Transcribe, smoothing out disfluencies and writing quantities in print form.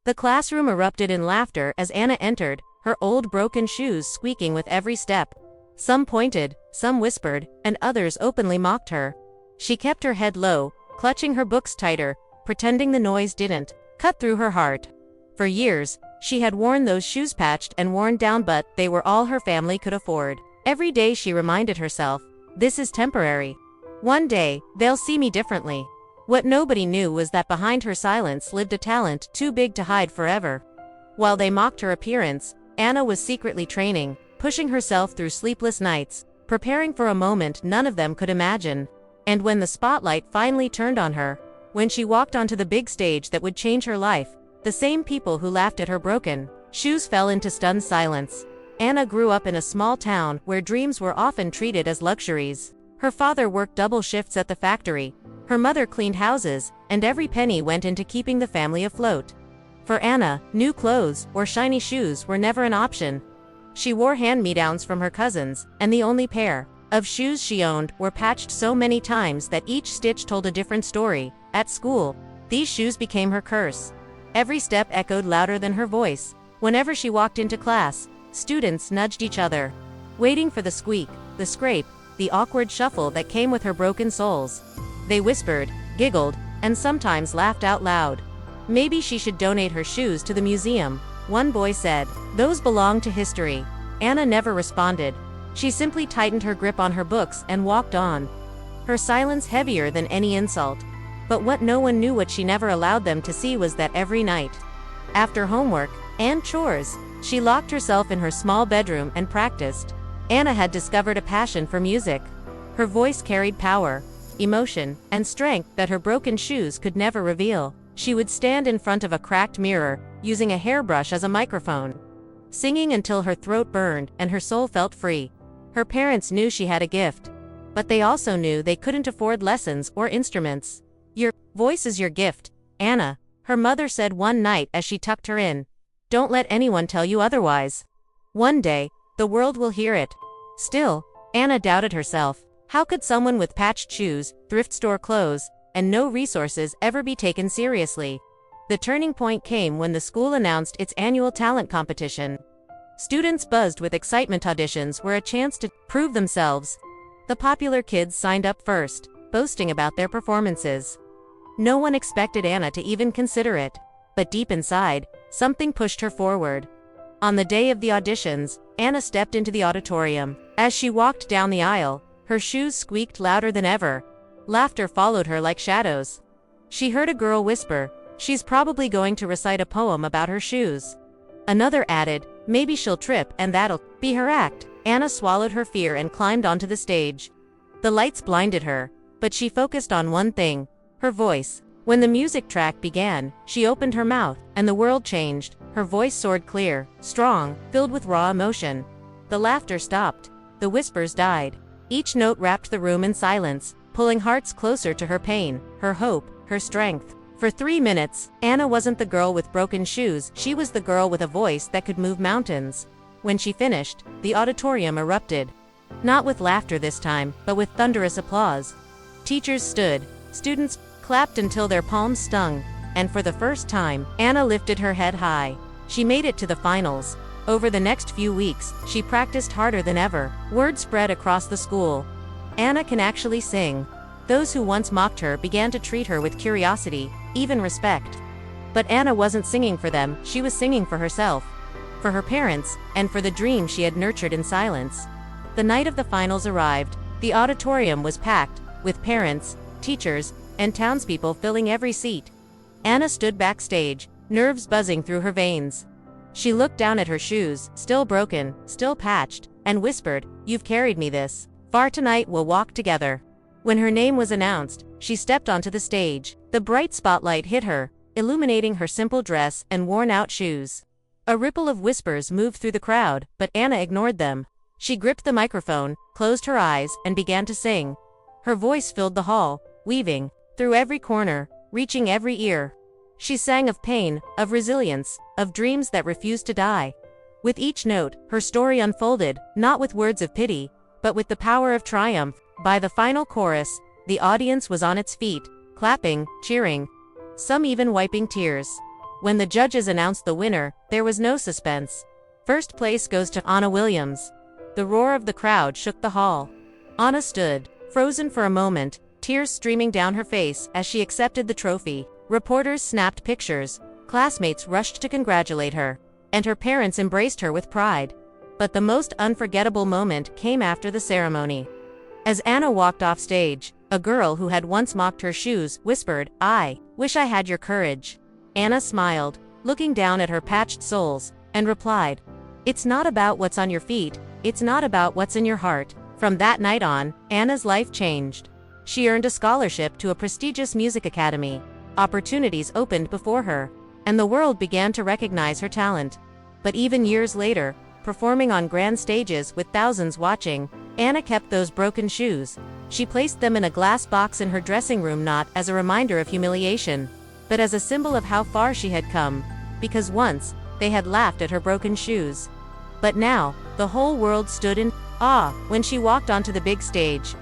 The classroom erupted in laughter as Anna entered, her old broken shoes squeaking with every step. Some pointed, some whispered, and others openly mocked her. She kept her head low, clutching her books tighter, pretending the noise didn't cut through her heart. For years, she had worn those shoes patched and worn down, but they were all her family could afford. Every day she reminded herself, this is temporary. One day, they'll see me differently. What nobody knew was that behind her silence lived a talent too big to hide forever. While they mocked her appearance, Anna was secretly training, pushing herself through sleepless nights, preparing for a moment none of them could imagine. And when the spotlight finally turned on her, when she walked onto the big stage that would change her life, the same people who laughed at her broken shoes fell into stunned silence. Anna grew up in a small town where dreams were often treated as luxuries. Her father worked double shifts at the factory, her mother cleaned houses, and every penny went into keeping the family afloat. For Anna, new clothes or shiny shoes were never an option. She wore hand-me-downs from her cousins, and the only pair of shoes she owned were patched so many times that each stitch told a different story. At school, these shoes became her curse. Every step echoed louder than her voice. Whenever she walked into class, students nudged each other, waiting for the squeak, the scrape, the awkward shuffle that came with her broken soles. They whispered, giggled, and sometimes laughed out loud. Maybe she should donate her shoes to the museum, one boy said. Those belong to history. Anna never responded. She simply tightened her grip on her books and walked on, her silence heavier than any insult. But what no one knew, what she never allowed them to see, was that every night, after homework and chores, she locked herself in her small bedroom and practiced. Anna had discovered a passion for music. Her voice carried power, emotion, and strength that her broken shoes could never reveal. She would stand in front of a cracked mirror, using a hairbrush as a microphone, singing until her throat burned and her soul felt free. Her parents knew she had a gift, but they also knew they couldn't afford lessons or instruments. Your voice is your gift, Anna, her mother said one night as she tucked her in. Don't let anyone tell you otherwise. One day, the world will hear it. Still, Anna doubted herself. How could someone with patched shoes, thrift store clothes, and no resources ever be taken seriously? The turning point came when the school announced its annual talent competition. Students buzzed with excitement. Auditions were a chance to prove themselves. The popular kids signed up first, boasting about their performances. No one expected Anna to even consider it, but deep inside, something pushed her forward. On the day of the auditions, Anna stepped into the auditorium. As she walked down the aisle, her shoes squeaked louder than ever. Laughter followed her like shadows. She heard a girl whisper, "She's probably going to recite a poem about her shoes." Another added, "Maybe she'll trip and that'll be her act." Anna swallowed her fear and climbed onto the stage. The lights blinded her, but she focused on one thing, her voice. When the music track began, she opened her mouth, and the world changed. Her voice soared clear, strong, filled with raw emotion. The laughter stopped. The whispers died. Each note wrapped the room in silence, pulling hearts closer to her pain, her hope, her strength. For 3 minutes, Anna wasn't the girl with broken shoes, she was the girl with a voice that could move mountains. When she finished, the auditorium erupted. Not with laughter this time, but with thunderous applause. Teachers stood, students clapped until their palms stung, and for the first time, Anna lifted her head high. She made it to the finals. Over the next few weeks, she practiced harder than ever. Word spread across the school. Anna can actually sing. Those who once mocked her began to treat her with curiosity, even respect. But Anna wasn't singing for them, she was singing for herself, for her parents, and for the dream she had nurtured in silence. The night of the finals arrived. The auditorium was packed, with parents, teachers, and townspeople filling every seat. Anna stood backstage, nerves buzzing through her veins. She looked down at her shoes, still broken, still patched, and whispered, "You've carried me this far tonight, we'll walk together." When her name was announced, she stepped onto the stage. The bright spotlight hit her, illuminating her simple dress and worn-out shoes. A ripple of whispers moved through the crowd, but Anna ignored them. She gripped the microphone, closed her eyes, and began to sing. Her voice filled the hall, weaving through every corner, reaching every ear. She sang of pain, of resilience, of dreams that refused to die. With each note, her story unfolded, not with words of pity, but with the power of triumph. By the final chorus, the audience was on its feet, clapping, cheering, some even wiping tears. When the judges announced the winner, there was no suspense. First place goes to Anna Williams. The roar of the crowd shook the hall. Anna stood, frozen for a moment, tears streaming down her face as she accepted the trophy. Reporters snapped pictures, classmates rushed to congratulate her, and her parents embraced her with pride. But the most unforgettable moment came after the ceremony. As Anna walked off stage, a girl who had once mocked her shoes whispered, "I wish I had your courage." Anna smiled, looking down at her patched soles, and replied, "It's not about what's on your feet, it's not about what's in your heart." From that night on, Anna's life changed. She earned a scholarship to a prestigious music academy. Opportunities opened before her, and the world began to recognize her talent. But even years later, performing on grand stages with thousands watching, Anna kept those broken shoes. She placed them in a glass box in her dressing room, not as a reminder of humiliation, but as a symbol of how far she had come, because once, they had laughed at her broken shoes. But now, the whole world stood in awe when she walked onto the big stage,